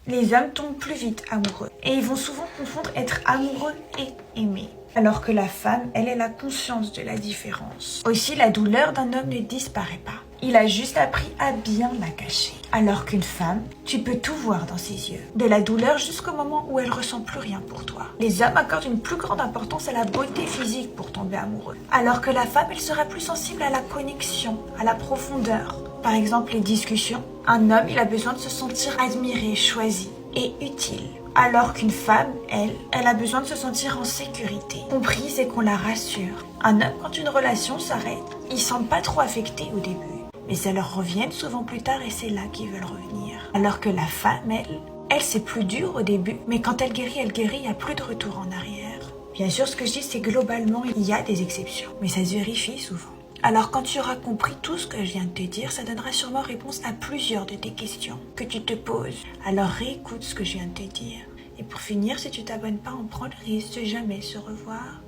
Les hommes tombent plus vite amoureux et ils vont souvent confondre être amoureux et aimer. Alors que la femme, elle a conscience de la différence. Aussi, la douleur d'un homme ne disparaît pas. Il a juste appris à bien la cacher. Alors qu'une femme, tu peux tout voir dans ses yeux. De la douleur jusqu'au moment où elle ressent plus rien pour toi. Les hommes accordent une plus grande importance à la beauté physique pour tomber amoureux. Alors que la femme, elle sera plus sensible à la connexion, à la profondeur. Par exemple, les discussions. Un homme, il a besoin de se sentir admiré, choisi et utile. Alors qu'une femme, elle a besoin de se sentir en sécurité, comprise et qu'on la rassure. Un homme, quand une relation s'arrête, ils semblent pas trop affectés au début. Mais ça leur revient souvent plus tard et c'est là qu'ils veulent revenir. Alors que la femme, elle c'est plus dur au début, mais quand elle guérit, il n'y a plus de retour en arrière. Bien sûr, ce que je dis, c'est globalement, il y a des exceptions, mais ça se vérifie souvent. Alors quand tu auras compris tout ce que je viens de te dire, ça donnera sûrement réponse à plusieurs de tes questions que tu te poses. Alors réécoute ce que je viens de te dire. Et pour finir, si tu t'abonnes pas, on prend le risque de jamais se revoir.